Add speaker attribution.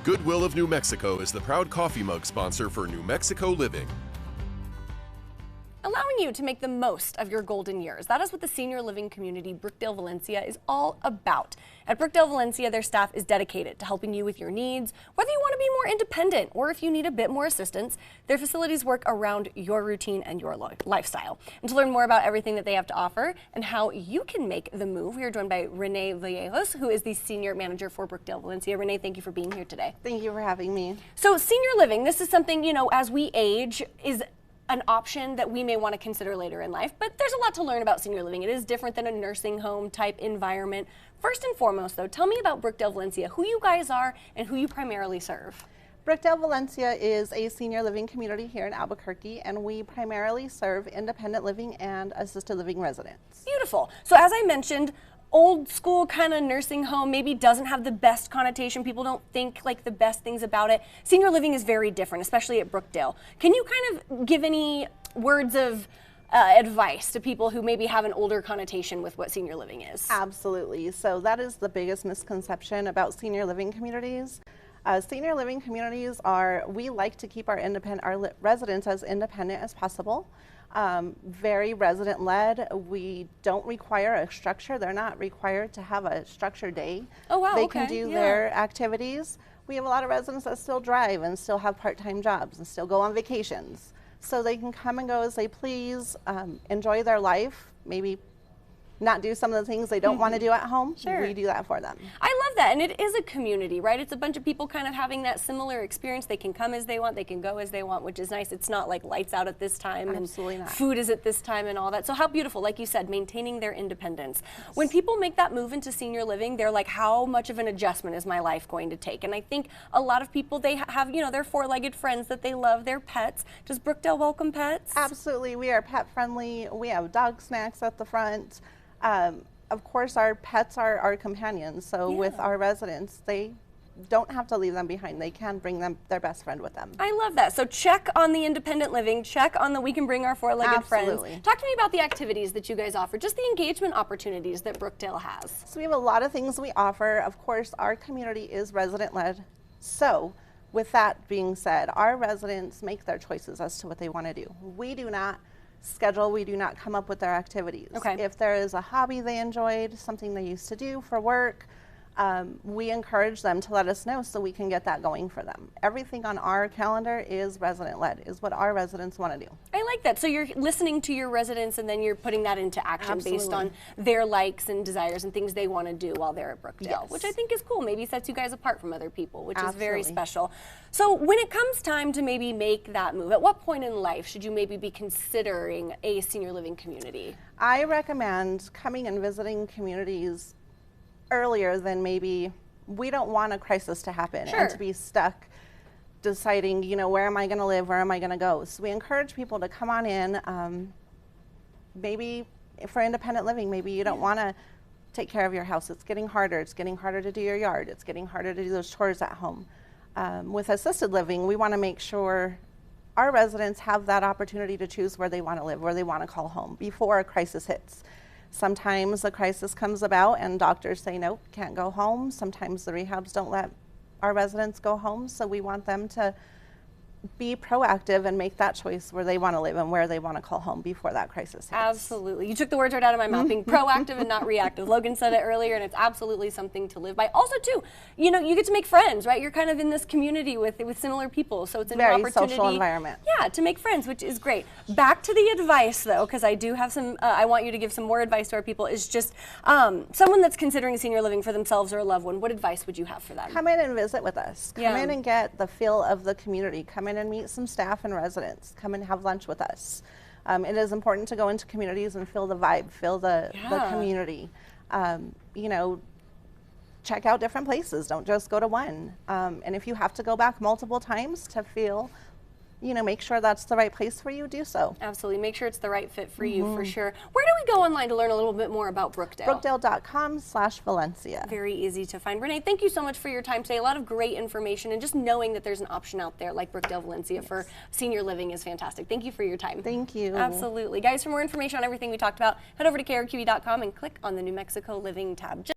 Speaker 1: Goodwill of New Mexico is the proud coffee mug sponsor for New Mexico Living.
Speaker 2: Allowing you to make the most of your golden years. That is what the senior living community Brookdale Valencia is all about. At Brookdale Valencia, their staff is dedicated to helping you with your needs, whether you want to be more independent or if you need a bit more assistance. Their facilities work around your routine and your lifestyle. And to learn more about everything that they have to offer and how you can make the move, we are joined by Renee Vallejos, who is the senior manager for Brookdale Valencia. Renee, thank you for being here today.
Speaker 3: Thank you for having me.
Speaker 2: So senior living, this is something, as we age, is an option that we may want to consider later in life, but there's a lot to learn about senior living. It is different than a nursing home type environment. First and foremost, though, tell me about Brookdale Valencia, who you guys are and who you primarily serve.
Speaker 3: Brookdale Valencia is a senior living community here in Albuquerque, and we primarily serve independent living and assisted living residents.
Speaker 2: Beautiful. So as I mentioned, old school kind of nursing home maybe doesn't have the best connotation. People don't think like the best things about it. Senior living is very different, especially at Brookdale. Can you kind of give any words of advice to people who maybe have an older connotation with what senior living is?
Speaker 3: Absolutely. So that is the biggest misconception about senior living communities. Senior living communities we like to keep our residents as independent as possible. Very resident-led. We don't require a structure. They're not required to have a structured day.
Speaker 2: Oh wow,
Speaker 3: They
Speaker 2: okay.
Speaker 3: can do their activities. We have a lot of residents that still drive and still have part-time jobs and still go on vacations. So they can come and go as they please, enjoy their life, maybe not do some of the things they don't want to do at home.
Speaker 2: Sure.
Speaker 3: We do that for them.
Speaker 2: I love that, and it is a community, right? It's a bunch of people kind of having that similar experience. They can come as they want, they can go as they want, which is nice. It's not like lights out at this time
Speaker 3: Absolutely
Speaker 2: and
Speaker 3: not.
Speaker 2: food is at this time and all that. So how beautiful, like you said, maintaining their independence. Yes. When people make that move into senior living, they're like, how much of an adjustment is my life going to take? And I think a lot of people, they have, their four-legged friends that they love, their pets. Does Brookdale welcome pets?
Speaker 3: Absolutely. We are pet friendly. We have dog snacks at the front. Of course, our pets are our companions, so with our residents, they don't have to leave them behind. They can bring their best friend with them.
Speaker 2: I love that. So check on the independent living, check on the we can bring our four-legged friends. Talk to me about the activities that you guys offer, just the engagement opportunities that Brookdale has.
Speaker 3: So we have a lot of things we offer. Of course, our community is resident-led. So with that being said, our residents make their choices as to what they want to do. We do not schedule, we do not come up with their activities.
Speaker 2: Okay.
Speaker 3: If there is a hobby they enjoyed, something they used to do for work, we encourage them to let us know so we can get that going for them. Everything on our calendar is resident-led, is what our residents want to do.
Speaker 2: I like that. So you're listening to your residents and then you're putting that into action based on their likes and desires and things they want to do while they're at Brookdale, which I think is cool. Maybe sets you guys apart from other people, which is very special. So when it comes time to maybe make that move, at what point in life should you maybe be considering a senior living community?
Speaker 3: I recommend coming and visiting communities earlier than maybe. We don't want a crisis to happen and to be stuck deciding, where am I going to live, where am I going to go. So we encourage people to come on in. Maybe for independent living, maybe you don't want to take care of your house. It's getting harder. It's getting harder to do your yard. It's getting harder to do those chores at home. With assisted living, we want to make sure our residents have that opportunity to choose where they want to live, where they want to call home before a crisis hits. Sometimes a crisis comes about and doctors say, nope, can't go home. Sometimes the rehabs don't let our residents go home, so we want them to be proactive and make that choice where they want to live and where they want to call home before that crisis hits.
Speaker 2: Absolutely. You took the words right out of my mouth, being proactive and not reactive. Logan said it earlier, and it's absolutely something to live by. Also, too, you get to make friends, right? You're kind of in this community with similar people, so it's a new opportunity.
Speaker 3: Very social environment.
Speaker 2: Yeah, to make friends, which is great. Back to the advice, though, because I do have some, I want you to give some more advice to our people, is just someone that's considering senior living for themselves or a loved one, what advice would you have for them?
Speaker 3: Come in and visit with us. Come in and get the feel of the community. Come in and meet some staff and residents. Come and have lunch with us. It is important to go into communities and feel the vibe, feel the community. Check out different places. Don't just go to one. And if you have to go back multiple times to feel, make sure that's the right place for you, do so.
Speaker 2: Absolutely. Make sure it's the right fit for you, for sure. Where do we go online to learn a little bit more about Brookdale?
Speaker 3: Brookdale.com/Valencia.
Speaker 2: Very easy to find. Renee, thank you so much for your time today. A lot of great information, and just knowing that there's an option out there like Brookdale Valencia for senior living is fantastic. Thank you for your time.
Speaker 3: Thank you.
Speaker 2: Absolutely. Guys, for more information on everything we talked about, head over to krqv.com and click on the New Mexico Living tab.